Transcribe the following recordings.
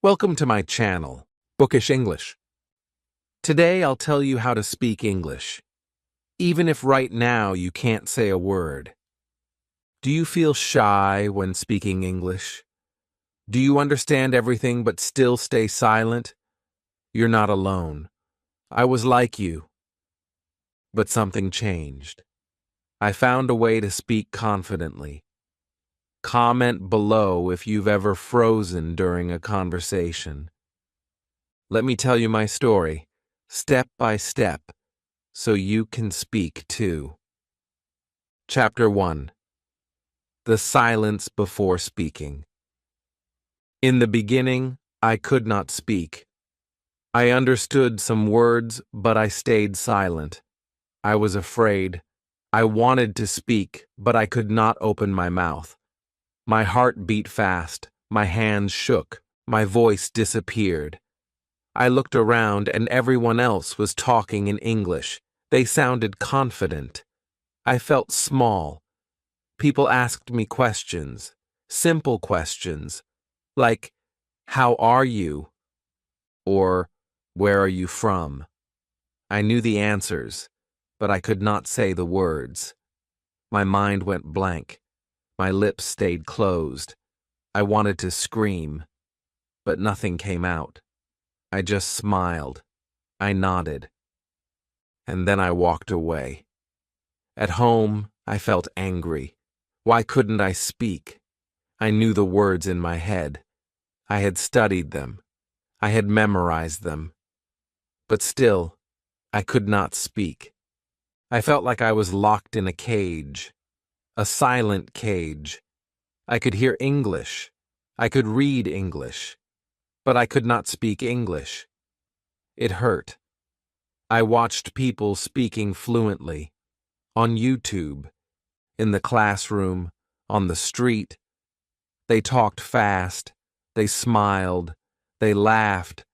Welcome to my channel, Bookish English. Today I'll tell you how to speak English, even if right now you can't say a word. Do you feel shy when speaking English? Do you understand everything but still stay silent? You're not alone. I was like you. But something changed. I found a way to speak confidently. Comment below if you've ever frozen during a conversation. Let me tell you my story, step by step, so you can speak too. Chapter 1. The Silence Before Speaking. In the beginning, I could not speak. I understood some words, but I stayed silent. I was afraid. I wanted to speak, but I could not open my mouth. My heart beat fast, my hands shook, my voice disappeared. I looked around and everyone else was talking in English. They sounded confident. I felt small. People asked me questions, simple questions, like, "How are you?" or "Where are you from?" I knew the answers, but I could not say the words. My mind went blank. My lips stayed closed. I wanted to scream, but nothing came out. I just smiled. I nodded. And then I walked away. At home, I felt angry. Why couldn't I speak? I knew the words in my head. I had studied them. I had memorized them. But still, I could not speak. I felt like I was locked in a cage. A silent cage. I could hear English. I could read English. But I could not speak English. It hurt. I watched people speaking fluently. On YouTube, in the classroom, on the street. They talked fast. They smiled. They laughed.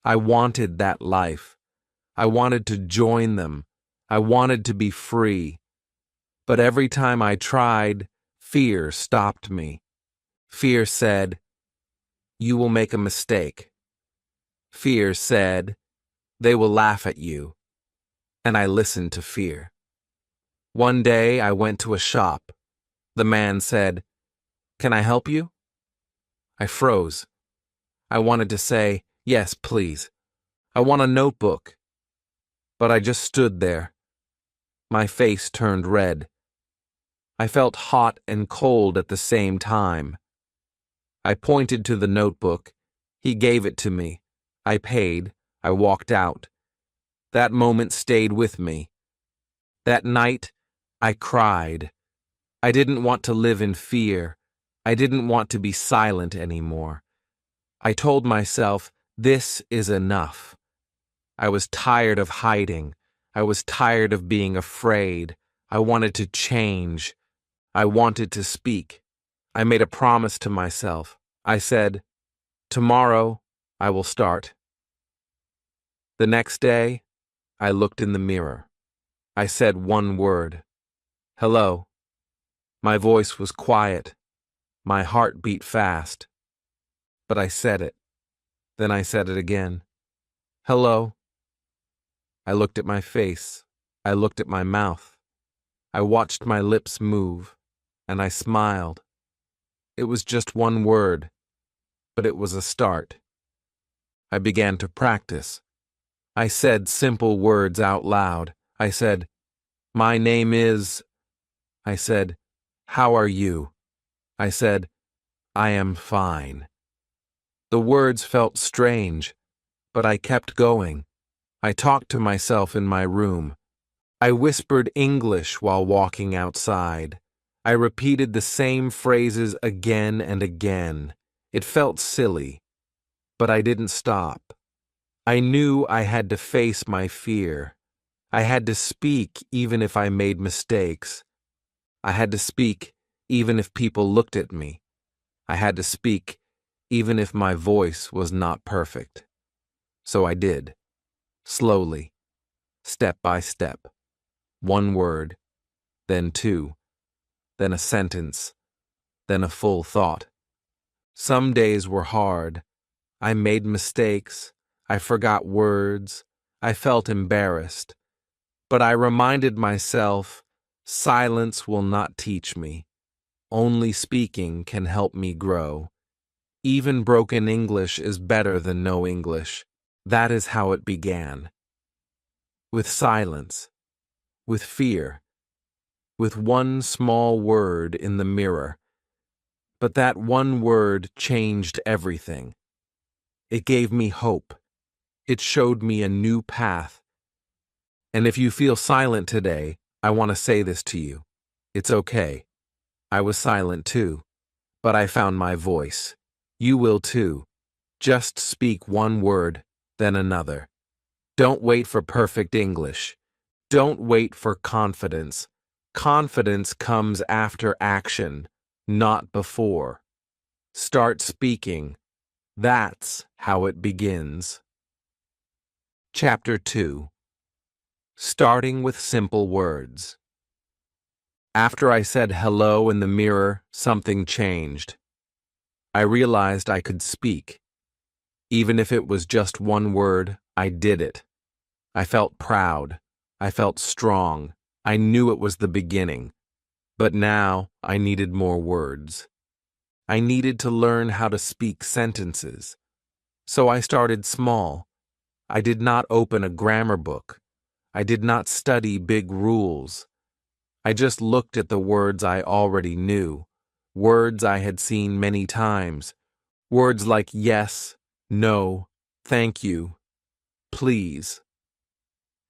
I wanted that life. I wanted to join them. I wanted to be free. But every time I tried, fear stopped me. Fear said, "You will make a mistake." Fear said, "They will laugh at you." And I listened to fear. One day I went to a shop. The man said, "Can I help you?" I froze. I wanted to say, "Yes, please. I want a notebook." But I just stood there. My face turned red. I felt hot and cold at the same time. I pointed to the notebook. He gave it to me. I paid. I walked out. That moment stayed with me. That night, I cried. I didn't want to live in fear. I didn't want to be silent anymore. I told myself, this is enough. I was tired of hiding. I was tired of being afraid. I wanted to change. I wanted to speak. I made a promise to myself. I said, "Tomorrow, I will start." The next day, I looked in the mirror. I said one word. "Hello." My voice was quiet. My heart beat fast. But I said it. Then I said it again. "Hello." I looked at my face. I looked at my mouth. I watched my lips move, and I smiled. It was just one word, but it was a start. I began to practice. I said simple words out loud. I said, "My name is..." I said, "How are you?" I said, "I am fine." The words felt strange, but I kept going. I talked to myself in my room. I whispered English while walking outside. I repeated the same phrases again and again. It felt silly, but I didn't stop. I knew I had to face my fear. I had to speak even if I made mistakes. I had to speak even if people looked at me. I had to speak even if my voice was not perfect. So I did, slowly, step by step. One word, then two, then a sentence, then a full thought. Some days were hard. I made mistakes. I forgot words. I felt embarrassed. But I reminded myself, silence will not teach me. Only speaking can help me grow. Even broken English is better than no English. That is how it began. With silence. With fear. With one small word in the mirror. But that one word changed everything. It gave me hope. It showed me a new path. And if you feel silent today, I want to say this to you. It's okay. I was silent too, but I found my voice. You will too. Just speak one word, then another. Don't wait for perfect English. Don't wait for confidence. Confidence comes after action, not before. Start speaking. That's how it begins. Chapter 2. Starting with simple words. After I said hello in the mirror, something changed. I realized I could speak. Even if it was just one word, I did it. I felt proud. I felt strong. I knew it was the beginning. But now I needed more words. I needed to learn how to speak sentences. So I started small. I did not open a grammar book. I did not study big rules. I just looked at the words I already knew, words I had seen many times, words like yes, no, thank you, please.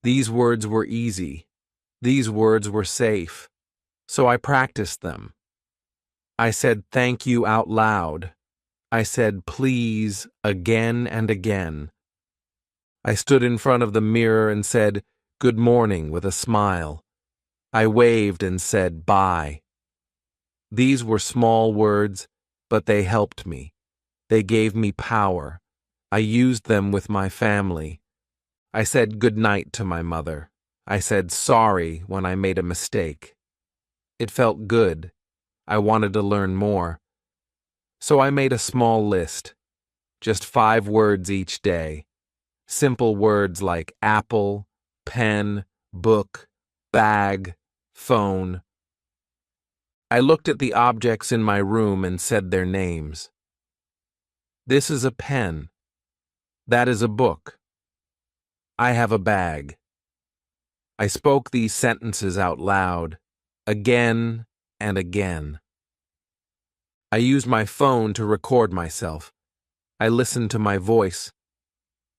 These words were easy. These words were safe. So I practiced them. I said thank you out loud. I said please again and again. I stood in front of the mirror and said good morning with a smile. I waved and said bye. These were small words, but they helped me. They gave me power. I used them with my family. I said good night to my mother. I said sorry when I made a mistake. It felt good. I wanted to learn more. So I made a small list, just 5 words each day. Simple words like apple, pen, book, bag, phone. I looked at the objects in my room and said their names. This is a pen. That is a book. I have a bag. I spoke these sentences out loud, again and again. I used my phone to record myself. I listened to my voice.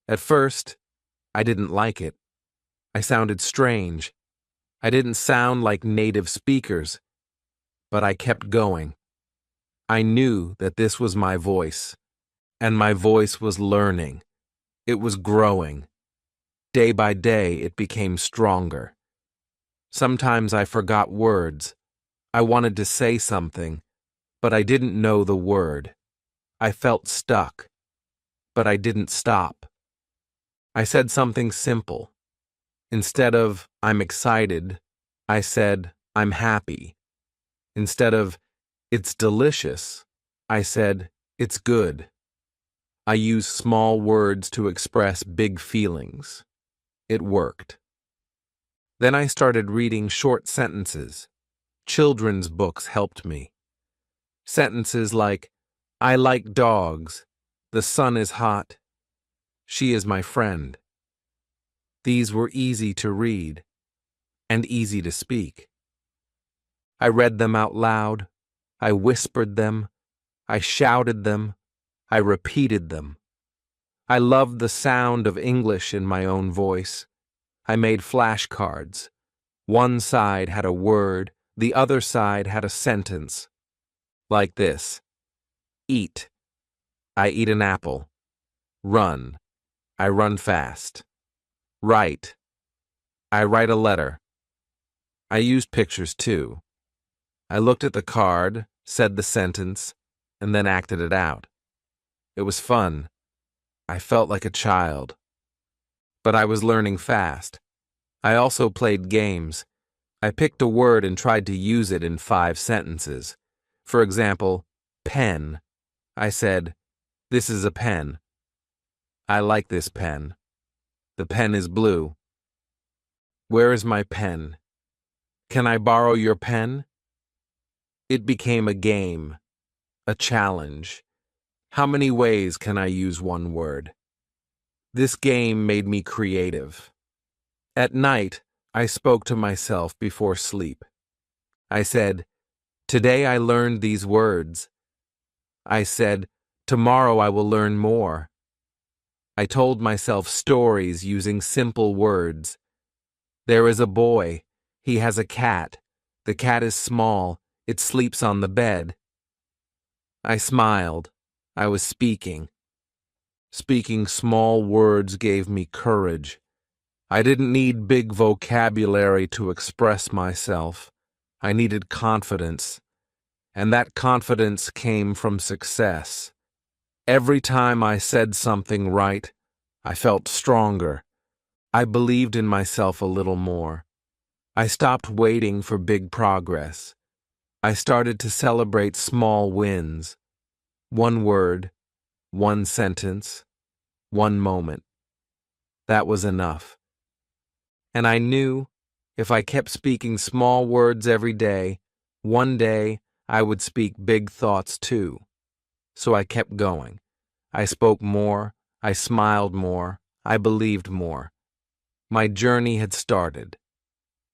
At first, I didn't like it. I sounded strange. I didn't sound like native speakers, but I kept going. I knew that this was my voice, and my voice was learning. It was growing. Day by day, it became stronger. Sometimes I forgot words. I wanted to say something, but I didn't know the word. I felt stuck, but I didn't stop. I said something simple. Instead of, I'm excited, I said, I'm happy. Instead of, it's delicious, I said, it's good. I used small words to express big feelings. It worked. Then I started reading short sentences. Children's books helped me. Sentences like, I like dogs, the sun is hot, she is my friend. These were easy to read and easy to speak. I read them out loud. I whispered them. I shouted them. I repeated them. I loved the sound of English in my own voice. I made flashcards. One side had a word, the other side had a sentence. Like this. Eat. I eat an apple. Run. I run fast. Write. I write a letter. I used pictures too. I looked at the card, said the sentence, and then acted it out. It was fun. I felt like a child. But I was learning fast. I also played games. I picked a word and tried to use it in 5 sentences. For example, pen. I said, this is a pen. I like this pen. The pen is blue. Where is my pen? Can I borrow your pen? It became a game, a challenge. How many ways can I use one word? This game made me creative. At night, I spoke to myself before sleep. I said, "Today I learned these words." I said, "Tomorrow I will learn more." I told myself stories using simple words. There is a boy. He has a cat. The cat is small. It sleeps on the bed. I smiled. I was speaking. Speaking small words gave me courage. I didn't need big vocabulary to express myself. I needed confidence. And that confidence came from success. Every time I said something right, I felt stronger. I believed in myself a little more. I stopped waiting for big progress. I started to celebrate small wins. One word, one sentence, one moment. That was enough. And I knew if I kept speaking small words every day, one day I would speak big thoughts too. So I kept going. I spoke more, I smiled more, I believed more. My journey had started,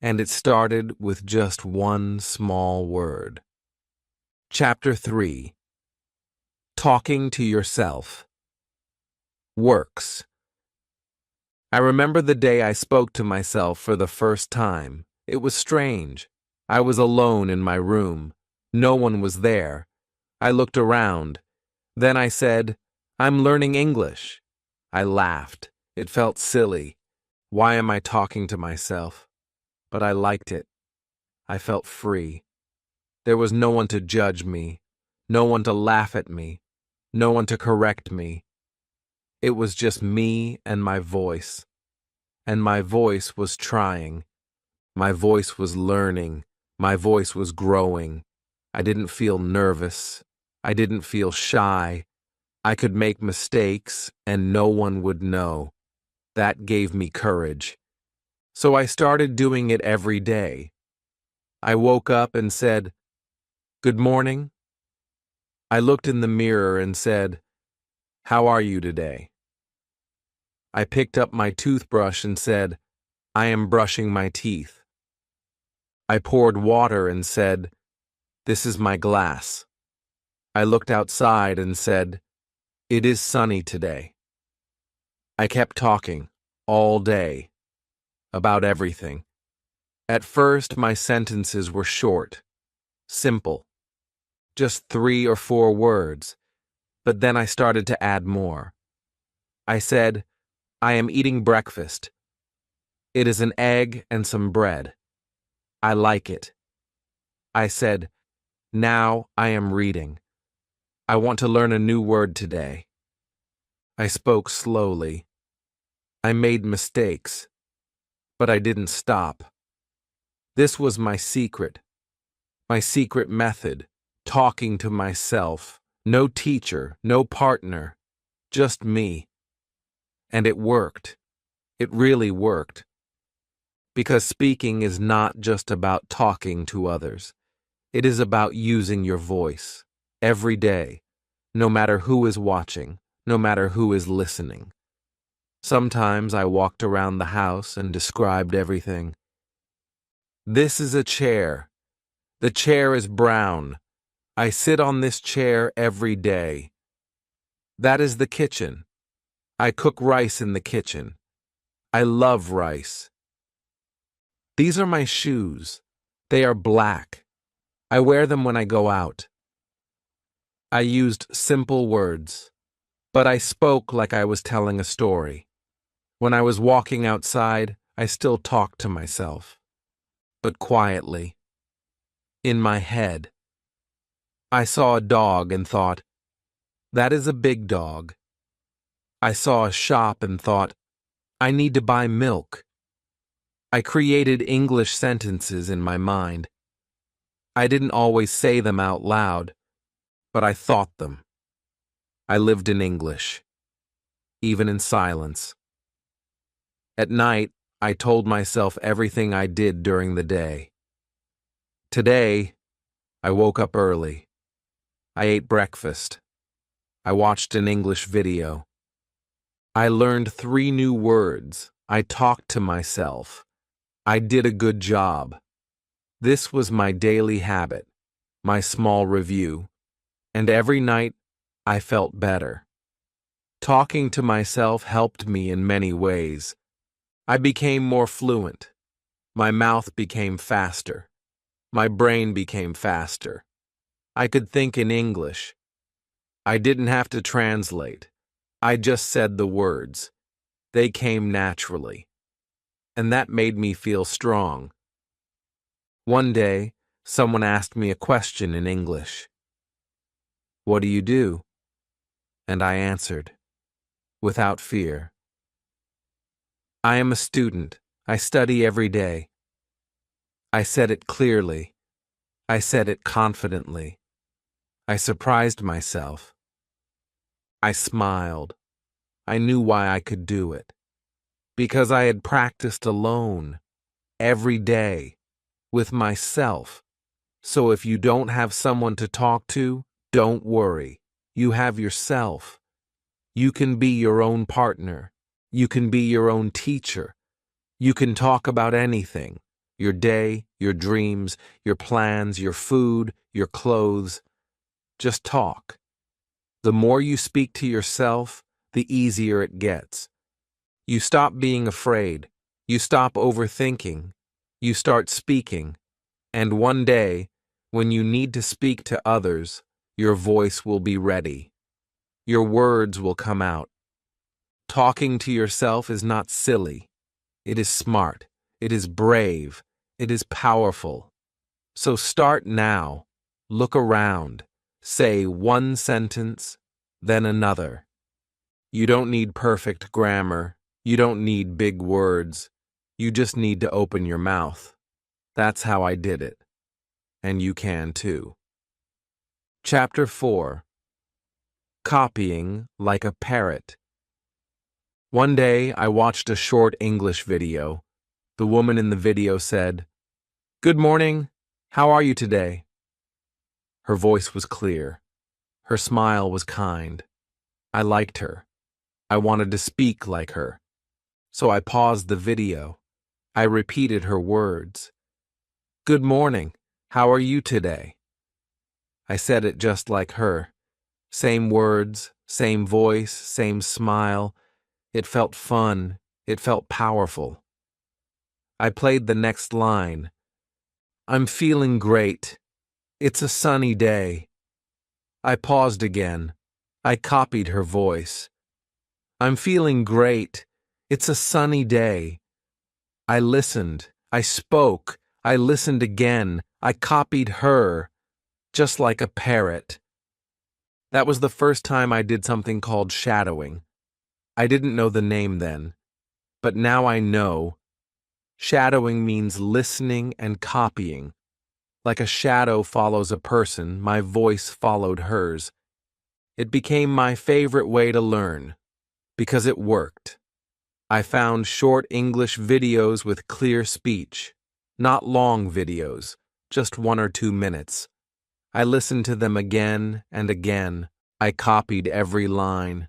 and it started with just one small word. Chapter 3. Talking to Yourself. Works. I remember the day I spoke to myself for the first time. It was strange. I was alone in my room. No one was there. I looked around. Then I said, "I'm learning English." I laughed. It felt silly. Why am I talking to myself? But I liked it. I felt free. There was no one to judge me, no one to laugh at me, no one to correct me. It was just me and my voice. And my voice was trying. My voice was learning. My voice was growing. I didn't feel nervous. I didn't feel shy. I could make mistakes and no one would know. That gave me courage. So I started doing it every day. I woke up and said, "Good morning." I looked in the mirror and said, "How are you today?" I picked up my toothbrush and said, "I am brushing my teeth." I poured water and said, "This is my glass." I looked outside and said, "It is sunny today." I kept talking all day about everything. At first, my sentences were short, simple, just 3 or 4 words, but then I started to add more. I said, "I am eating breakfast. It is an egg and some bread. I like it." I said, "Now I am reading. I want to learn a new word today." I spoke slowly. I made mistakes, but I didn't stop. This was my secret method, talking to myself. No teacher, no partner, just me. And it worked. It really worked. Because speaking is not just about talking to others. It is about using your voice every day, no matter who is watching, no matter who is listening. Sometimes I walked around the house and described everything. This is a chair. The chair is brown. I sit on this chair every day. That is the kitchen. I cook rice in the kitchen. I love rice. These are my shoes. They are black. I wear them when I go out. I used simple words, but I spoke like I was telling a story. When I was walking outside, I still talked to myself, but quietly, in my head. I saw a dog and thought, "That is a big dog." I saw a shop and thought, "I need to buy milk." I created English sentences in my mind. I didn't always say them out loud, but I thought them. I lived in English. even in silence. At night, I told myself everything I did during the day. Today, I woke up early. I ate breakfast. I watched an English video. I learned 3 new words. I talked to myself. I did a good job. This was my daily habit, my small review, and every night I felt better. Talking to myself helped me in many ways. I became more fluent. My mouth became faster. My brain became faster. I could think in English. I didn't have to translate. I just said the words. They came naturally. And that made me feel strong. One day, someone asked me a question in English. "What do you do?" And I answered, without fear. "I am a student. I study every day." I said it clearly. I said it confidently. I surprised myself. I smiled. I knew why I could do it. Because I had practiced alone, every day, with myself. So if you don't have someone to talk to, don't worry. You have yourself. You can be your own partner. You can be your own teacher. You can talk about anything. Your day, your dreams, your plans, your food, your clothes. Just talk. The more you speak to yourself, the easier it gets. You stop being afraid. You stop overthinking. You start speaking. And one day, when you need to speak to others, your voice will be ready. Your words will come out. Talking to yourself is not silly. It is smart. It is brave. It is powerful. So start now. Look around. Say one sentence, then another. You don't need perfect grammar. You don't need big words. You just need to open your mouth. That's how I did it. And you can too. Chapter 4. Copying like a parrot. One day, I watched a short English video. The woman in the video said, "Good morning. How are you today?" Her voice was clear. Her smile was kind. I liked her. I wanted to speak like her. So I paused the video. I repeated her words. "Good morning. How are you today?" I said it just like her. Same words, same voice, same smile. It felt fun. It felt powerful. I played the next line. "I'm feeling great. It's a sunny day." I paused again. I copied her voice. "I'm feeling great. It's a sunny day." I listened. I spoke. I listened again. I copied her, just like a parrot. That was the first time I did something called shadowing. I didn't know the name then, but now I know. Shadowing means listening and copying. Like a shadow follows a person, my voice followed hers. It became my favorite way to learn, because it worked. I found short English videos with clear speech, not long videos, just 1 or 2 minutes. I listened to them again and again. I copied every line.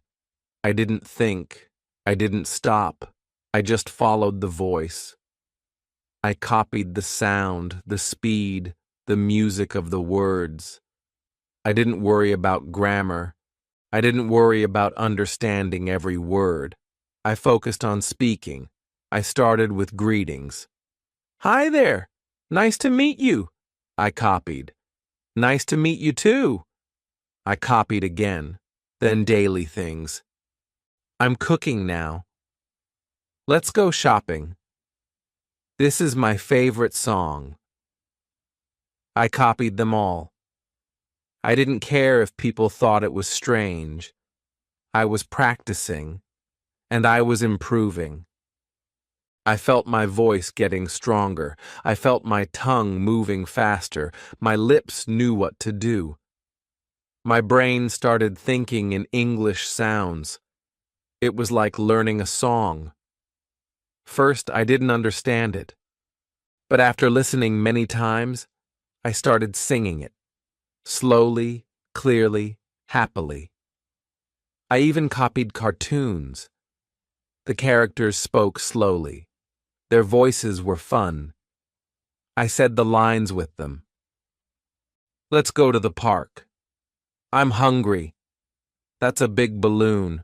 I didn't think. I didn't stop. I just followed the voice. I copied the sound, the speed, the music of the words. I didn't worry about grammar. I didn't worry about understanding every word. I focused on speaking. I started with greetings. "Hi there. Nice to meet you." I copied. "Nice to meet you too." I copied again. Then daily things. "I'm cooking now." "Let's go shopping." "This is my favorite song." I copied them all. I didn't care if people thought it was strange. I was practicing, and I was improving. I felt my voice getting stronger. I felt my tongue moving faster. My lips knew what to do. My brain started thinking in English sounds. It was like learning a song. First, I didn't understand it, but after listening many times, I started singing it, slowly, clearly, happily. I even copied cartoons. The characters spoke slowly. Their voices were fun. I said the lines with them. Let's go to the park. I'm hungry. That's a big balloon.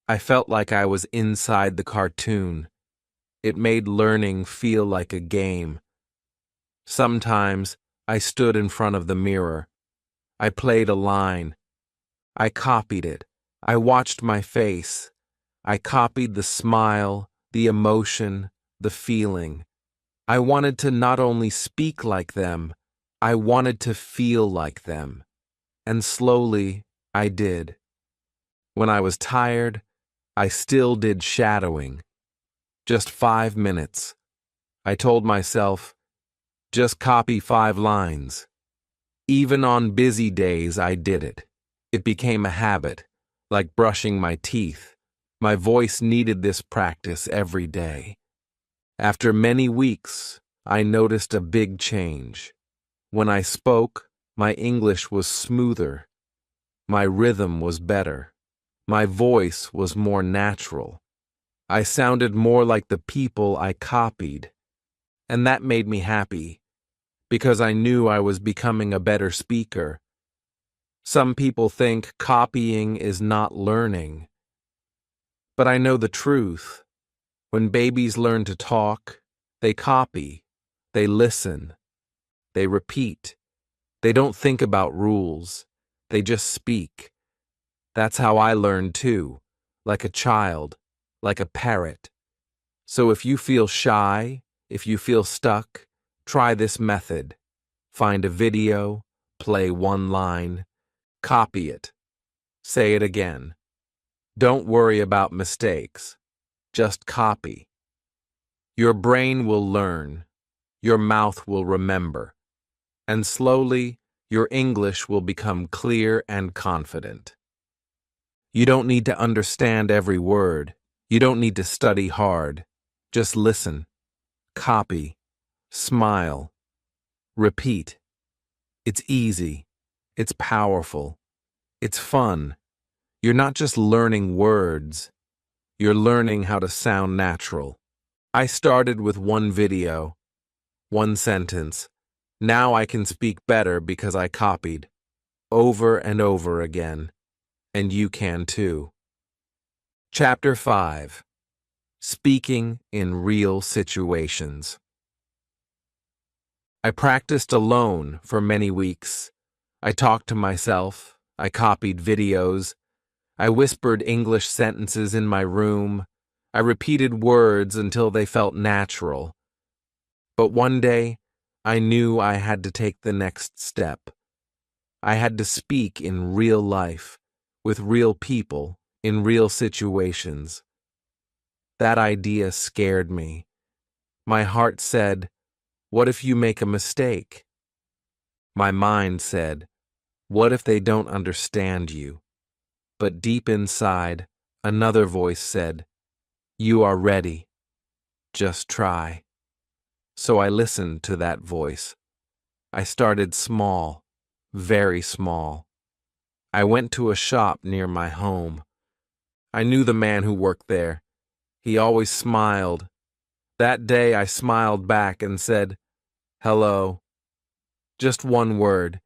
I felt like I was inside the cartoon. It made learning feel like a game. Sometimes I stood in front of the mirror. I played a line. I copied it. I watched my face. I copied the smile, the emotion, the feeling. I wanted to not only speak like them, I wanted to feel like them. And slowly, I did. When I was tired, I still did shadowing. Just 5 minutes. I told myself, just copy 5 lines. Even on busy days, I did it. It became a habit, like brushing my teeth. My voice needed this practice every day. After many weeks, I noticed a big change. When I spoke, my English was smoother. My rhythm was better. My voice was more natural. I sounded more like the people I copied. And that made me happy, because I knew I was becoming a better speaker. Some people think copying is not learning. But I know the truth. When babies learn to talk, they copy, they listen, they repeat. They don't think about rules, they just speak. That's how I learned too, like a child, like a parrot. So if you feel shy, if you feel stuck, try this method. Find a video, play one line, copy it. Say it again. Don't worry about mistakes. Just copy. Your brain will learn. Your mouth will remember. And slowly, your English will become clear and confident. You don't need to understand every word. You don't need to study hard. Just listen, copy, smile, repeat. It's easy. It's powerful. It's fun. You're not just learning words. You're learning how to sound natural. I started with one video, one sentence. Now I can speak better because I copied, over and over again. And you can too. Chapter 5. Speaking in Real Situations. I practiced alone for many weeks. I talked to myself. I copied videos. I whispered English sentences in my room. I repeated words until they felt natural. But one day, I knew I had to take the next step. I had to speak in real life, with real people, in real situations. That idea scared me. My heart said, what if you make a mistake? My mind said, what if they don't understand you? But deep inside, another voice said, you are ready. Just try. So I listened to that voice. I started small, very small. I went to a shop near my home. I knew the man who worked there. He always smiled. That day I smiled back and said, hello. Just one word.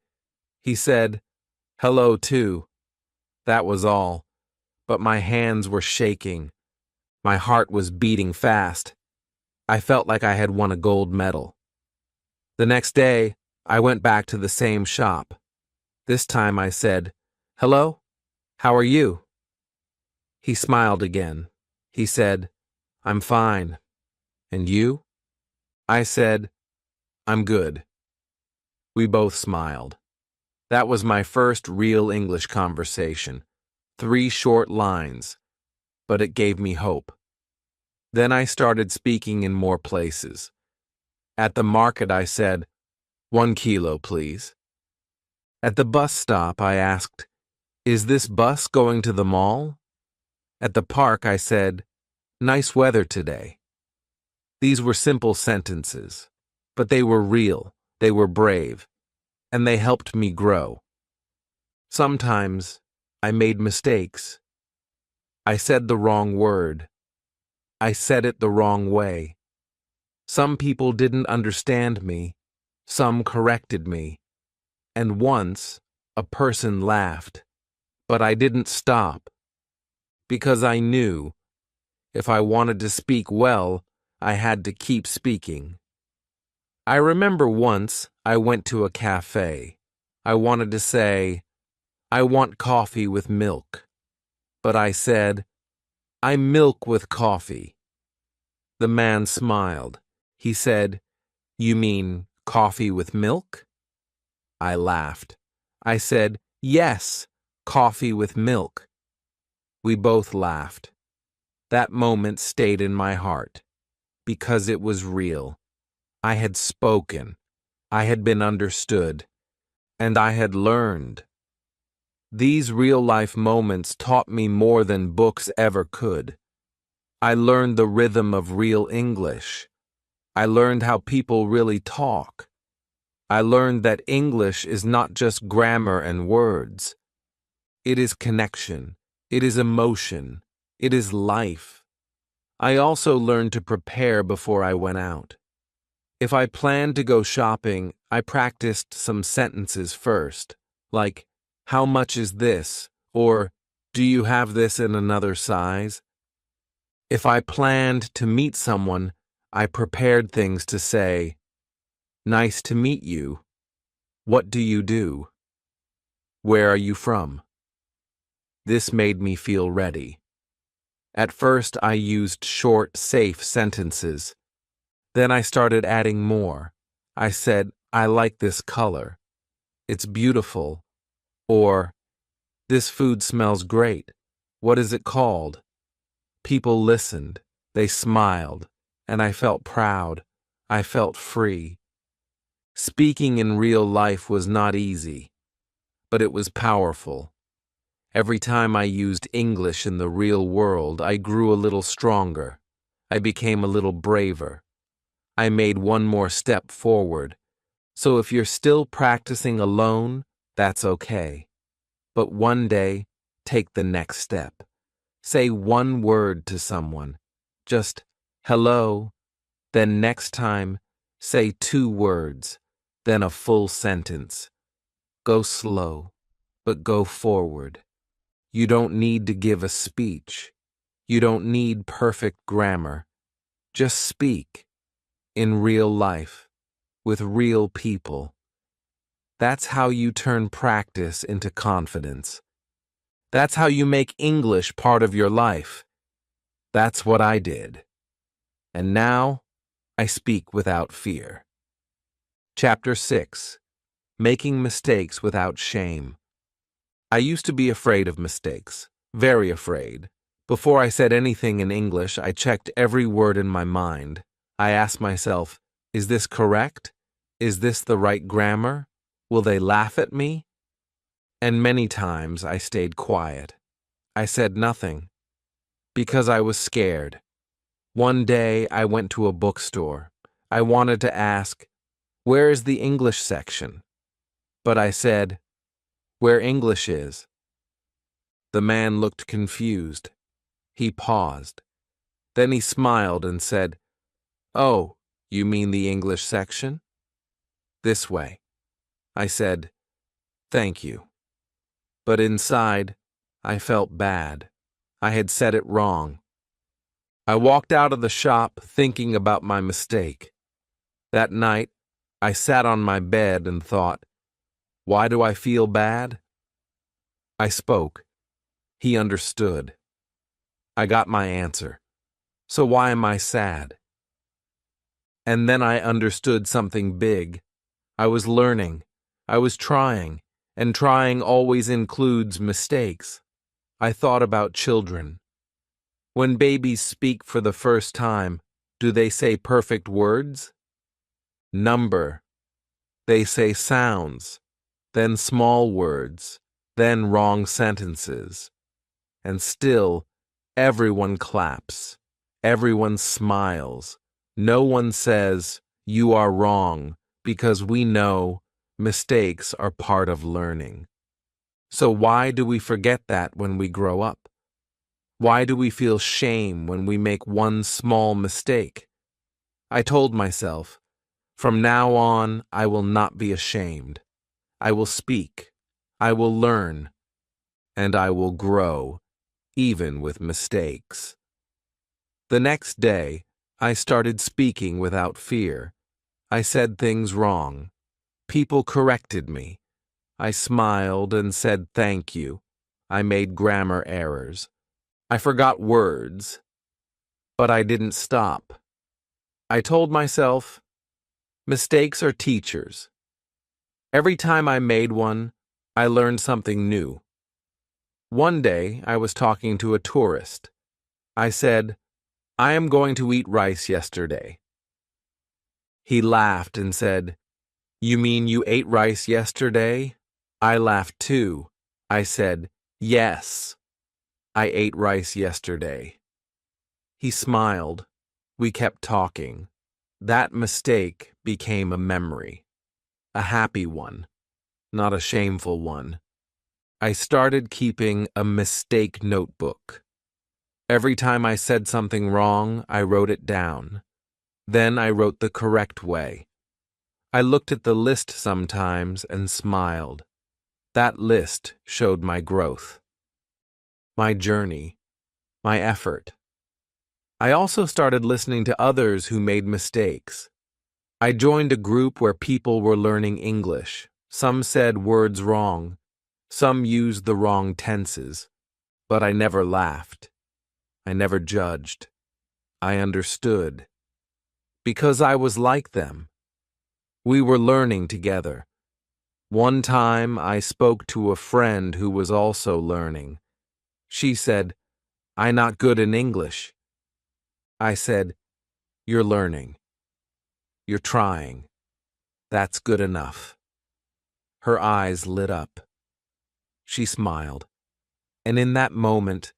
He said, hello too. That was all. But my hands were shaking. My heart was beating fast. I felt like I had won a gold medal. The next day, I went back to the same shop. This time I said, hello, how are you? He smiled again. He said, I'm fine. And you? I said, I'm good. We both smiled. That was my first real English conversation. 3 short lines, but it gave me hope. Then I started speaking in more places. At the market I said, 1 kilo, please. At the bus stop I asked, is this bus going to the mall? At the park, I said, "Nice weather today." These were simple sentences, but they were real, they were brave, and they helped me grow. Sometimes I made mistakes. I said the wrong word. I said it the wrong way. Some people didn't understand me. Some corrected me. And once, a person laughed. But I didn't stop. Because I knew, if I wanted to speak well, I had to keep speaking. I remember once I went to a cafe. I wanted to say, "I want coffee with milk." But I said, "I milk with coffee." The man smiled. He said, "You mean coffee with milk?" I laughed. I said, "Yes, coffee with milk." We both laughed. That moment stayed in my heart, because it was real. I had spoken, I had been understood, and I had learned. These real-life moments taught me more than books ever could. I learned the rhythm of real English. I learned how people really talk. I learned that English is not just grammar and words. It is connection. It is emotion. It is life. I also learned to prepare before I went out. If I planned to go shopping, I practiced some sentences first, like, "How much is this?" or "Do you have this in another size?" If I planned to meet someone, I prepared things to say, "Nice to meet you. What do you do? Where are you from?" This made me feel ready. At first, I used short, safe sentences. Then I started adding more. I said, "I like this color. It's beautiful." Or, "This food smells great. What is it called?" People listened. They smiled. And I felt proud. I felt free. Speaking in real life was not easy, but it was powerful. Every time I used English in the real world, I grew a little stronger. I became a little braver. I made one more step forward. So if you're still practicing alone, that's okay. But one day, take the next step. Say one word to someone. Just, "Hello." Then next time, say 2 words, then a full sentence. Go slow, but go forward. You don't need to give a speech. You don't need perfect grammar. Just speak, in real life, with real people. That's how you turn practice into confidence. That's how you make English part of your life. That's what I did. And now, I speak without fear. Chapter 6. Making Mistakes Without Shame. I used to be afraid of mistakes, very afraid. Before I said anything in English, I checked every word in my mind. I asked myself, is this correct? Is this the right grammar? Will they laugh at me? And many times I stayed quiet. I said nothing, because I was scared. One day I went to a bookstore. I wanted to ask, "Where is the English section?" But I said, "Where English is." The man looked confused. He paused. Then he smiled and said, "Oh, you mean the English section?" "This way." I said, "Thank you." But inside, I felt bad. I had said it wrong. I walked out of the shop thinking about my mistake. That night, I sat on my bed and thought, why do I feel bad? I spoke. He understood. I got my answer. So why am I sad? And then I understood something big. I was learning. I was trying. And trying always includes mistakes. I thought about children. When babies speak for the first time, do they say perfect words? Number. They say sounds, then small words, then wrong sentences. And still, Everyone claps. Everyone smiles. No one says, "You are wrong," because we know mistakes are part of learning. So why do we forget that when we grow up? Why do we feel shame when we make one small mistake? I told myself, from now on, I will not be ashamed. I will speak. I will learn. And I will grow, even with mistakes. The next day, I started speaking without fear. I said things wrong. People corrected me. I smiled and said thank you. I made grammar errors. I forgot words. But I didn't stop. I told myself, mistakes are teachers. Every time I made one, I learned something new. One day, I was talking to a tourist. I said, "I am going to eat rice yesterday." He laughed and said, "You mean you ate rice yesterday?" I laughed too. I said, "Yes, I ate rice yesterday." He smiled. We kept talking. That mistake became a memory. A happy one, not a shameful one. I started keeping a mistake notebook. Every time I said something wrong, I wrote it down. Then I wrote the correct way. I looked at the list sometimes and smiled. That list showed my growth, my journey, my effort. I also started listening to others who made mistakes. I joined a group where people were learning English. Some said words wrong. Some used the wrong tenses. But I never laughed. I never judged. I understood. Because I was like them. We were learning together. One time I spoke to a friend who was also learning. She said, "I'm not good in English." I said, "You're learning. You're trying. That's good enough." Her eyes lit up. She smiled. And in that moment,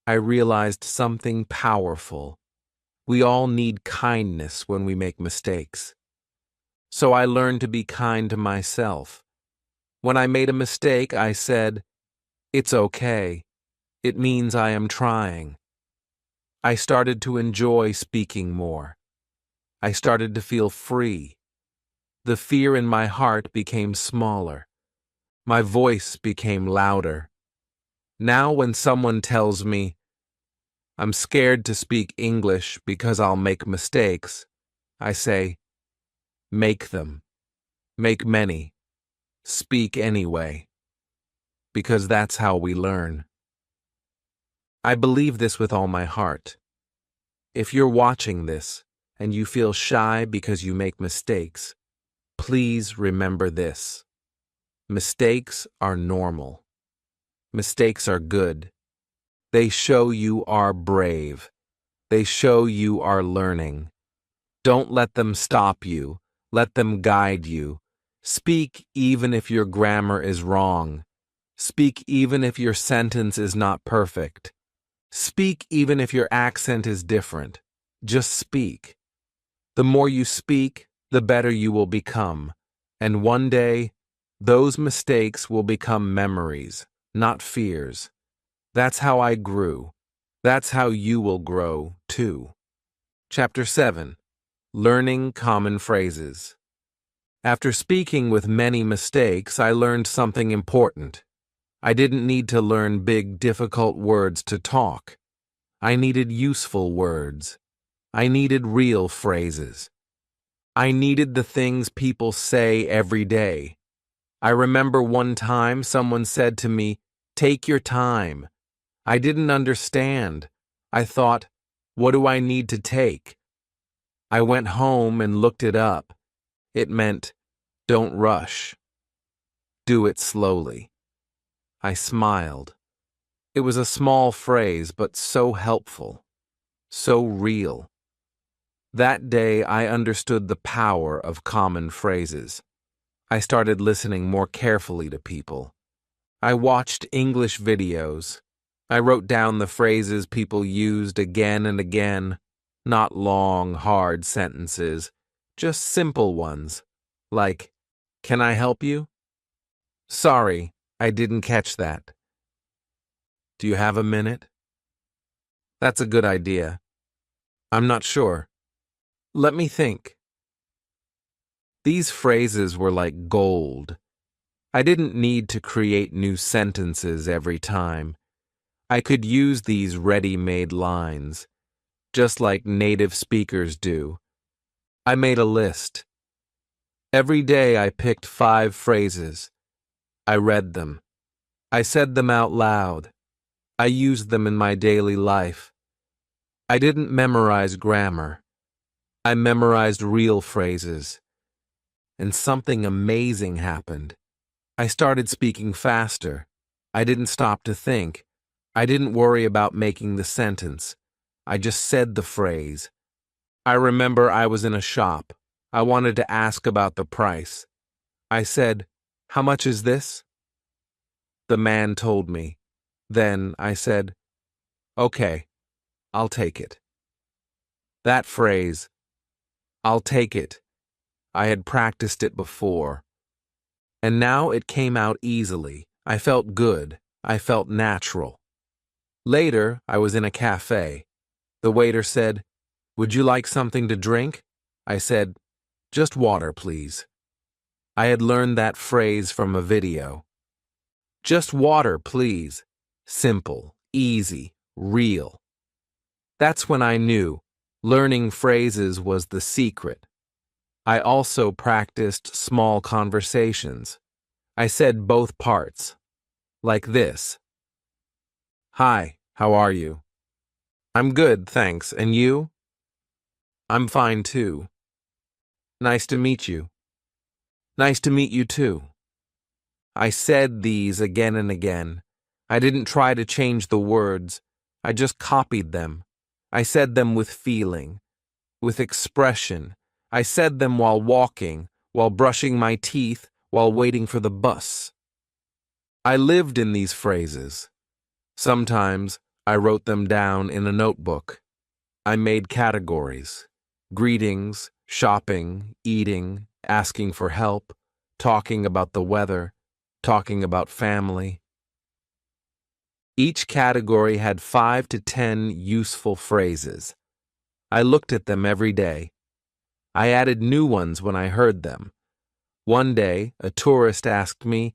I realized something powerful. We all need kindness when we make mistakes. So I learned to be kind to myself. When I made a mistake, I said, "It's okay. It means I am trying." I started to enjoy speaking more. I started to feel free. The fear in my heart became smaller. My voice became louder. Now when someone tells me, "I'm scared to speak English because I'll make mistakes," I say, "Make them. Make many. Speak anyway." Because that's how we learn. I believe this with all my heart. If you're watching this and you feel shy because you make mistakes, please remember this. Mistakes are normal. Mistakes are good. They show you are brave. They show you are learning. Don't let them stop you. Let them guide you. Speak even if your grammar is wrong. Speak even if your sentence is not perfect. Speak even if your accent is different. Just speak. The more you speak, the better you will become. And one day, those mistakes will become memories, not fears. That's how I grew. That's how you will grow, too. Chapter 7. Learning Common Phrases. After speaking with many mistakes, I learned something important. I didn't need to learn big, difficult words to talk. I needed useful words. I needed real phrases. I needed the things people say every day. I remember one time someone said to me, "Take your time." I didn't understand. I thought, what do I need to take? I went home and looked it up. It meant, don't rush. Do it slowly. I smiled. It was a small phrase, but so helpful, so real. That day, I understood the power of common phrases. I started listening more carefully to people. I watched English videos. I wrote down the phrases people used again and again, not long, hard sentences, just simple ones, like, "Can I help you?" "Sorry, I didn't catch that." "Do you have a minute?" "That's a good idea." "I'm not sure. Let me think." These phrases were like gold. I didn't need to create new sentences every time. I could use these ready-made lines, just like native speakers do. I made a list. Every day I picked 5 phrases. I read them. I said them out loud. I used them in my daily life. I didn't memorize grammar. I memorized real phrases. And something amazing happened. I started speaking faster. I didn't stop to think. I didn't worry about making the sentence. I just said the phrase. I remember I was in a shop. I wanted to ask about the price. I said, "How much is this?" The man told me. Then I said, "Okay, I'll take it." That phrase, "I'll take it," I had practiced it before. And now it came out easily. I felt good. I felt natural. Later, I was in a cafe. The waiter said, "Would you like something to drink?" I said, "Just water, please." I had learned that phrase from a video. Just water, please. Simple, easy, real. That's when I knew learning phrases was the secret. I also practiced small conversations. I said both parts, like this. "Hi, how are you?" "I'm good, thanks. And you?" "I'm fine too." "Nice to meet you." "Nice to meet you too." I said these again and again. I didn't try to change the words. I just copied them. I said them with feeling, with expression. I said them while walking, while brushing my teeth, while waiting for the bus. I lived in these phrases. Sometimes I wrote them down in a notebook. I made categories: greetings, shopping, eating, asking for help, talking about the weather, talking about family. Each category had 5 to 10 useful phrases. I looked at them every day. I added new ones when I heard them. One day, a tourist asked me,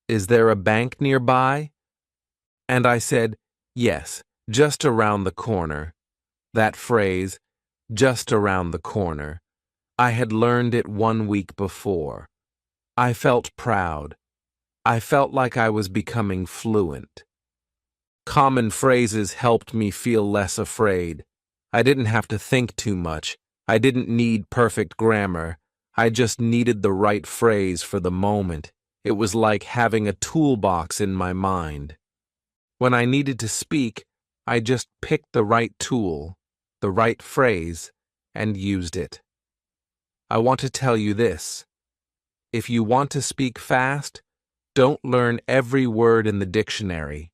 "Is there a bank nearby?" And I said, "Yes, just around the corner." That phrase, "just around the corner," I had learned it 1 week before. I felt proud. I felt like I was becoming fluent. Common phrases helped me feel less afraid. I didn't have to think too much. I didn't need perfect grammar. I just needed the right phrase for the moment. It was like having a toolbox in my mind. When I needed to speak, I just picked the right tool, the right phrase, and used it. I want to tell you this. If you want to speak fast, don't learn every word in the dictionary.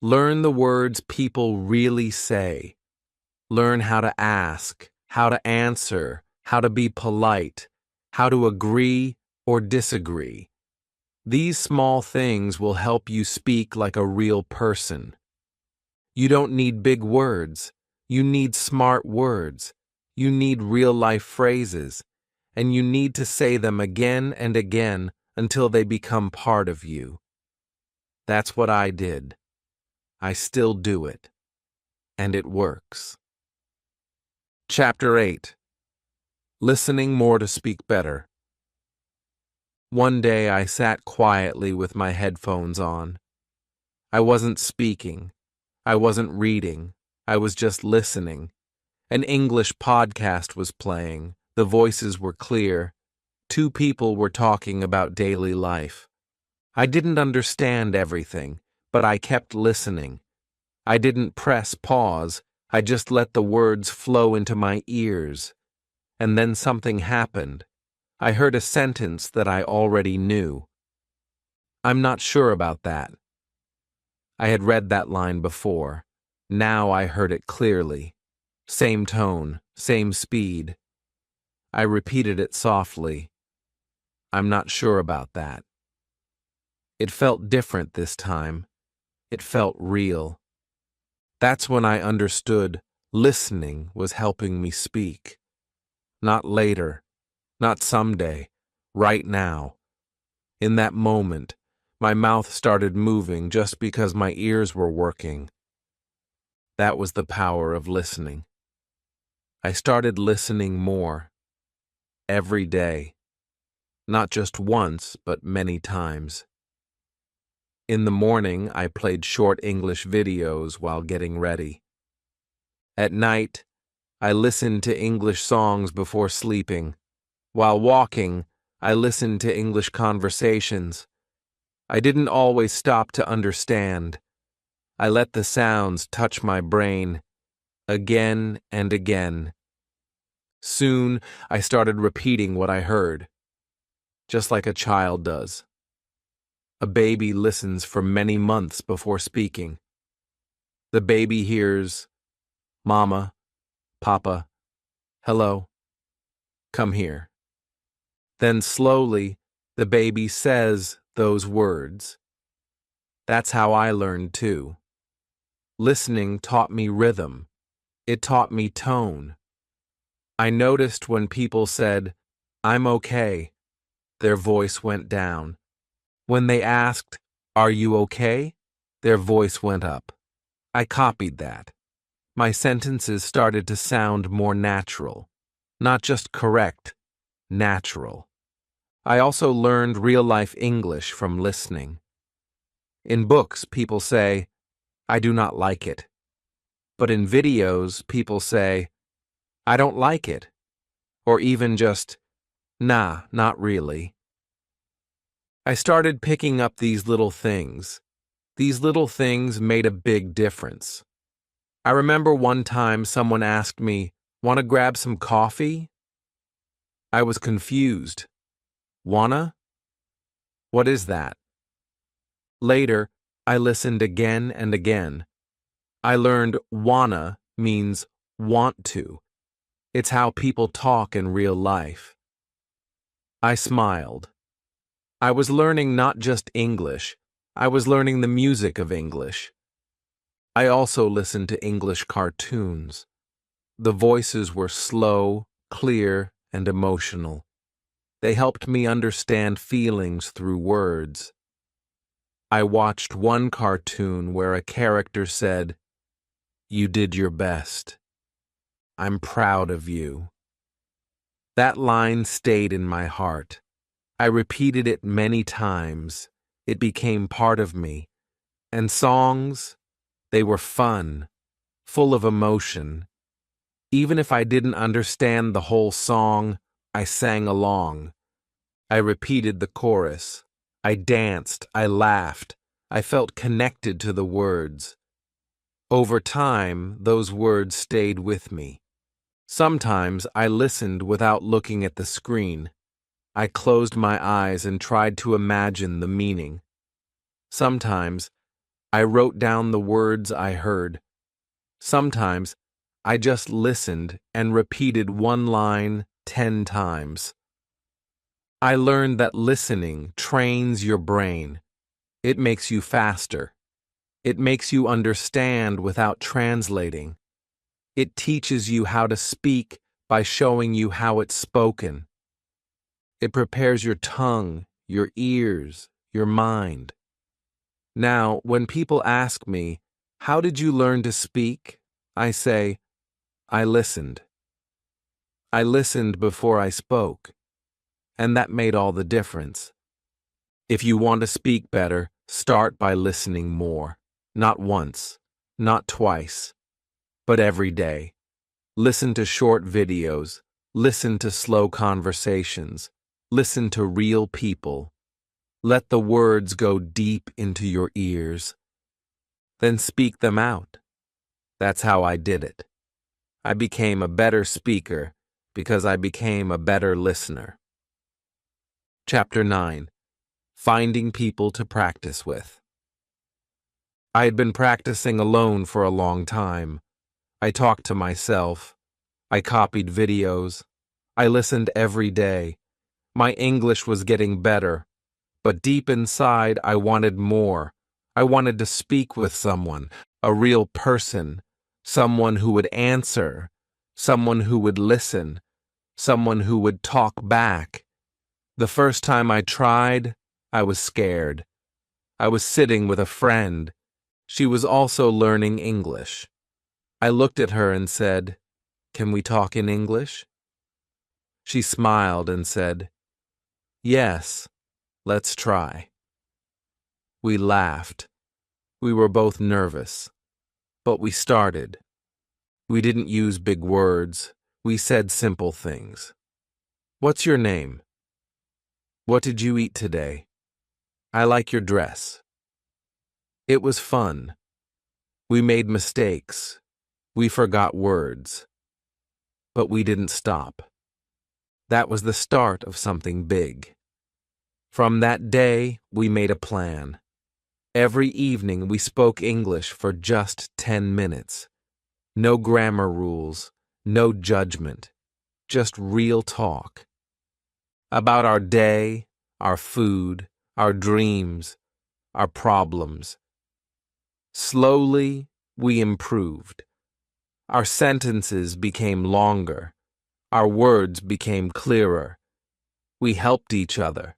Learn the words people really say. Learn how to ask, how to answer, how to be polite, how to agree or disagree. These small things will help you speak like a real person. You don't need big words. You need smart words. You need real-life phrases. And you need to say them again and again until they become part of you. That's what I did. I still do it. And it works. Chapter 8. Listening more to speak better. One day I sat quietly with my headphones on. I wasn't speaking. I wasn't reading. I was just listening. An English podcast was playing. The voices were clear. 2 people were talking about daily life. I didn't understand everything, but I kept listening. I didn't press pause. I just let the words flow into my ears. And then something happened. I heard a sentence that I already knew. "I'm not sure about that." I had read that line before. Now I heard it clearly. Same tone, same speed. I repeated it softly. I'm not sure about that. It felt different this time. It felt real. That's when I understood listening was helping me speak. Not later, not someday, right now. In that moment, my mouth started moving just because my ears were working. That was the power of listening. I started listening more. Every day. Not just once, but many times. In the morning, I played short English videos while getting ready. At night, I listened to English songs before sleeping. While walking, I listened to English conversations. I didn't always stop to understand. I let the sounds touch my brain, again and again. Soon, I started repeating what I heard, just like a child does. A baby listens for many months before speaking. The baby hears, Mama, Papa, hello, come here. Then slowly, the baby says those words. That's how I learned too. Listening taught me rhythm. It taught me tone. I noticed when people said, I'm okay, their voice went down. When they asked, Are you okay? Their voice went up. I copied that. My sentences started to sound more natural. Not just correct, natural. I also learned real-life English from listening. In books, people say, I do not like it. But in videos, people say, I don't like it. Or even just, nah, not really. I started picking up these little things. These little things made a big difference. I remember one time someone asked me, Want to grab some coffee? I was confused. Wanna? What is that? Later, I listened again and again. I learned wanna means want to. It's how people talk in real life. I smiled. I was learning not just English, I was learning the music of English. I also listened to English cartoons. The voices were slow, clear, and emotional. They helped me understand feelings through words. I watched one cartoon where a character said, You did your best. I'm proud of you. That line stayed in my heart. I repeated it many times. It became part of me. And songs, they were fun, full of emotion. Even if I didn't understand the whole song, I sang along. I repeated the chorus. I danced, I laughed. I felt connected to the words. Over time, those words stayed with me. Sometimes I listened without looking at the screen. I closed my eyes and tried to imagine the meaning. Sometimes, I wrote down the words I heard. Sometimes, I just listened and repeated one line 10 times. I learned that listening trains your brain. It makes you faster. It makes you understand without translating. It teaches you how to speak by showing you how it's spoken. It prepares your tongue, your ears, your mind. Now, when people ask me, How did you learn to speak? I say, I listened. I listened before I spoke, and that made all the difference. If you want to speak better, start by listening more. Not once, not twice, but every day. Listen to short videos. Listen to slow conversations. Listen to real people. Let the words go deep into your ears. Then speak them out. That's how I did it. I became a better speaker because I became a better listener. Chapter 9. Finding people to practice with. I had been practicing alone for a long time. I talked to myself. I copied videos. I listened every day. My English was getting better, but deep inside I wanted more. I wanted to speak with someone, a real person, someone who would answer, someone who would listen, someone who would talk back. The first time I tried, I was scared. I was sitting with a friend. She was also learning English. I looked at her and said, "Can we talk in English?" She smiled and said, "Yes, let's try." We laughed. We were both nervous, but we started. We didn't use big words. We said simple things. "What's your name? What did you eat today? I like your dress." It was fun. We made mistakes. We forgot words. But we didn't stop. That was the start of something big. From that day, we made a plan. Every evening, we spoke English for just 10 minutes. No grammar rules, no judgment, just real talk. About our day, our food, our dreams, our problems. Slowly, we improved. Our sentences became longer. Our words became clearer. We helped each other.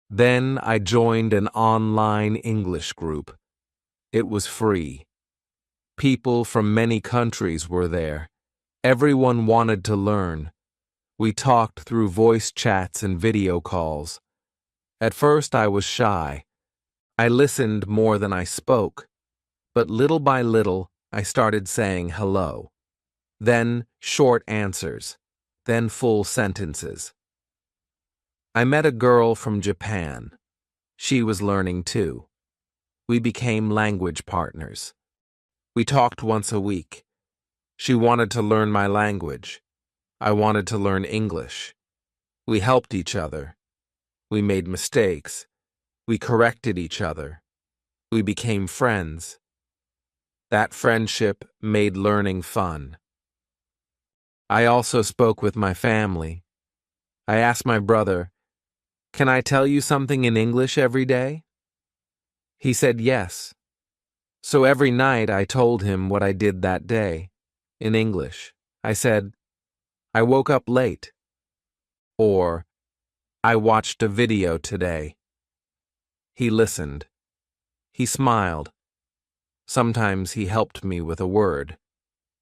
Then I joined an online English group. It was free. People from many countries were there. Everyone wanted to learn. We talked through voice chats and video calls. At first I was shy. I listened more than I spoke. But little by little, I started saying hello. Then short answers. Then full sentences. I met a girl from Japan. She was learning too. We became language partners. We talked once a week. She wanted to learn my language. I wanted to learn English. We helped each other. We made mistakes. We corrected each other. We became friends. That friendship made learning fun. I also spoke with my family. I asked my brother, "Can I tell you something in English every day?" He said yes. So every night I told him what I did that day, in English. I said, "I woke up late." Or, "I watched a video today." He listened. He smiled. Sometimes he helped me with a word.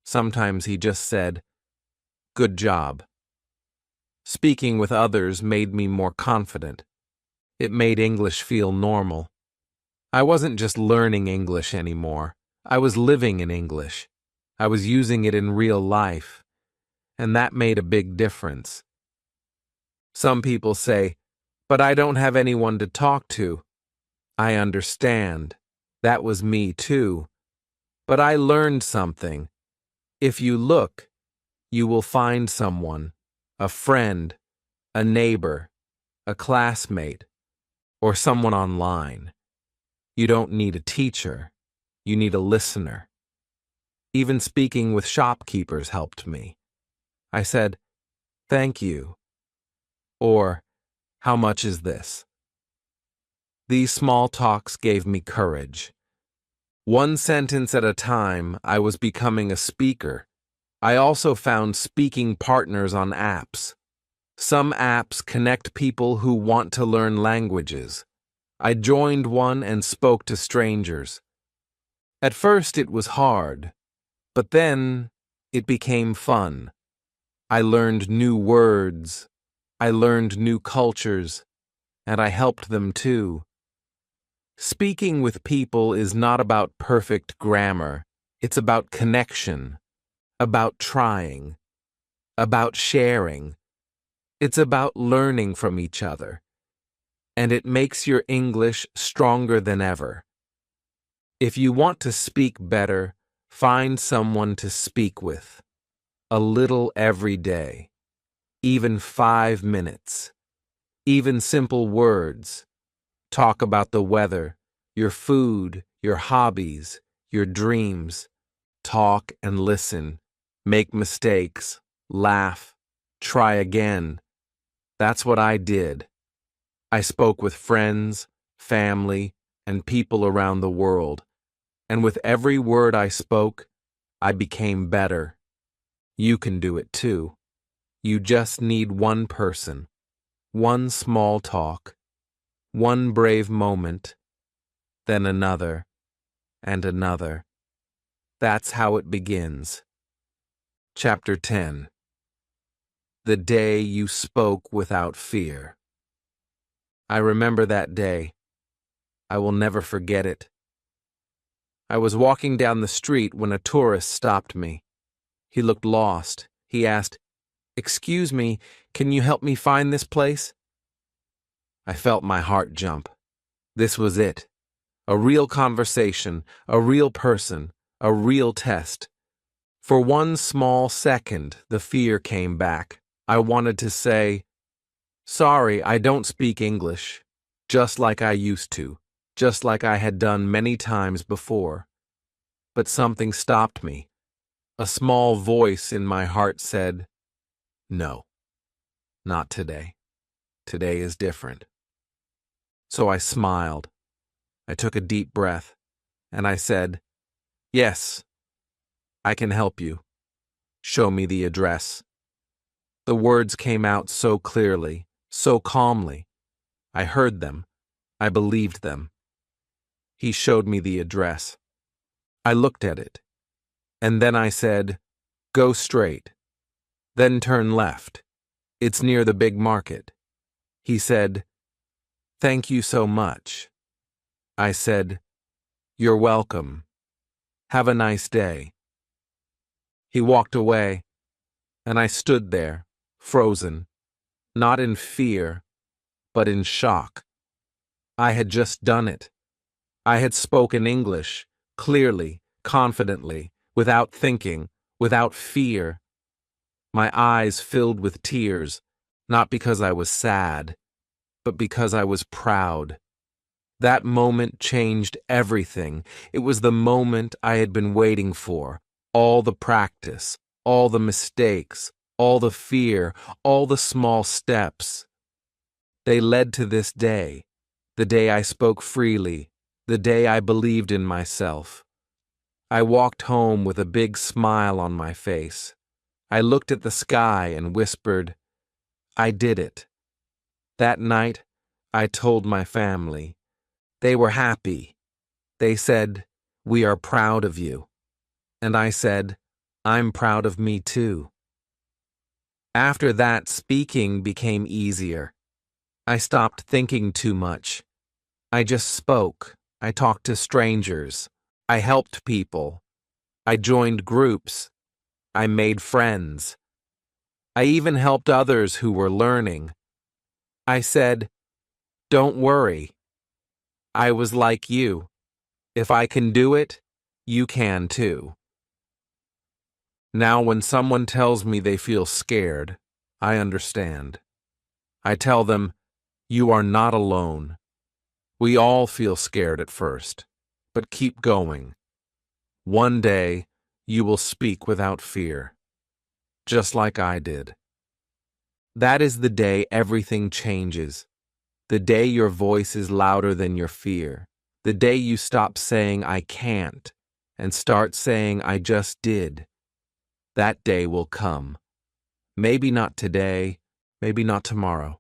Sometimes he just said, "Good job." Speaking with others made me more confident. It made English feel normal. I wasn't just learning English anymore. I was living in English. I was using it in real life. And that made a big difference. Some people say, "But I don't have anyone to talk to." I understand. That was me too. But I learned something. If you look, you will find someone, a friend, a neighbor, a classmate, or someone online. You don't need a teacher. You need a listener. Even speaking with shopkeepers helped me. I said, "Thank you." Or, "How much is this?" These small talks gave me courage. One sentence at a time, I was becoming a speaker. I also found speaking partners on apps. Some apps connect people who want to learn languages. I joined one and spoke to strangers. At first it was hard, but then it became fun. I learned new words. I learned new cultures, and I helped them too. Speaking with people is not about perfect grammar. It's about connection, about trying, about sharing. It's about learning from each other. And it makes your English stronger than ever. If you want to speak better, find someone to speak with. A little every day. Even 5 minutes. Even simple words. Talk about the weather, your food, your hobbies, your dreams. Talk and listen, make mistakes, laugh, try again. That's what I did. I spoke with friends, family, and people around the world, and with every word I spoke, I became better. You can do it too. You just need one person, one small talk, one brave moment, then another, and another. That's how it begins. Chapter 10. The day you spoke without fear. I remember that day. I will never forget it. I was walking down the street when a tourist stopped me. He looked lost. He asked, "Excuse me, can you help me find this place?" I felt my heart jump. This was it. A real conversation, a real person, a real test. For one small second, the fear came back. I wanted to say, "Sorry, I don't speak English," just like I used to, just like I had done many times before. But something stopped me. A small voice in my heart said, "No, not today. Today is different." So I smiled. I took a deep breath, and I said, "Yes, I can help you. Show me the address." The words came out so clearly, so calmly. I heard them. I believed them. He showed me the address. I looked at it, and then I said, "Go straight. Then turn left. It's near the big market." He said, "Thank you so much." I said, "You're welcome. Have a nice day." He walked away, and I stood there, frozen, not in fear, but in shock. I had just done it. I had spoken English, clearly, confidently, without thinking, without fear. My eyes filled with tears, not because I was sad, but because I was proud. That moment changed everything. It was the moment I had been waiting for. All the practice, all the mistakes, all the fear, all the small steps. They led to this day, the day I spoke freely, the day I believed in myself. I walked home with a big smile on my face. I looked at the sky and whispered, "I did it." That night, I told my family. They were happy. They said, "We are proud of you." And I said, "I'm proud of me too." After that, speaking became easier. I stopped thinking too much. I just spoke. I talked to strangers. I helped people. I joined groups. I made friends. I even helped others who were learning. I said, "Don't worry. I was like you. If I can do it, you can too." Now, when someone tells me they feel scared, I understand. I tell them, "You are not alone. We all feel scared at first, but keep going. One day, you will speak without fear, just like I did." That is the day everything changes. The day your voice is louder than your fear. The day you stop saying, "I can't," and start saying, "I just did." That day will come. Maybe not today, maybe not tomorrow,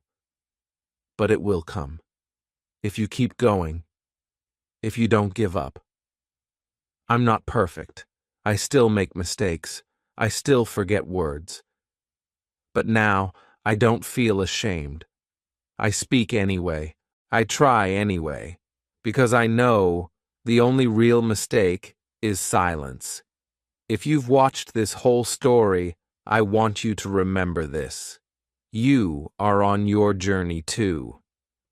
but it will come. If you keep going, if you don't give up. I'm not perfect. I still make mistakes. I still forget words. But now, I don't feel ashamed. I speak anyway. I try anyway. Because I know the only real mistake is silence. If you've watched this whole story, I want you to remember this. You are on your journey too.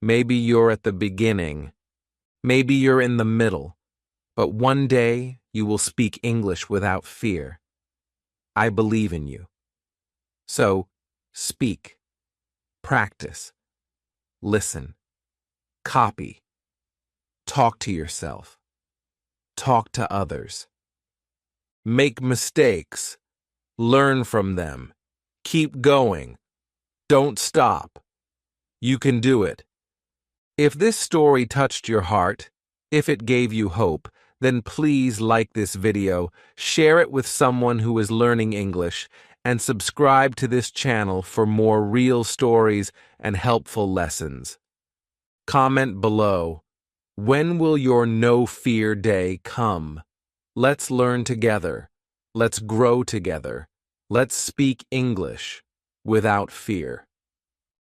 Maybe you're at the beginning. Maybe you're in the middle. But one day you will speak English without fear. I believe in you. So, speak. Practice. Listen. Copy. Talk to yourself. Talk to others. Make mistakes. Learn from them. Keep going. Don't stop. You can do it. If this story touched your heart, if it gave you hope, then please like this video, share it with someone who is learning English, and subscribe to this channel for more real stories and helpful lessons. Comment below, when will your no fear day come? Let's learn together. Let's grow together. Let's speak English without fear.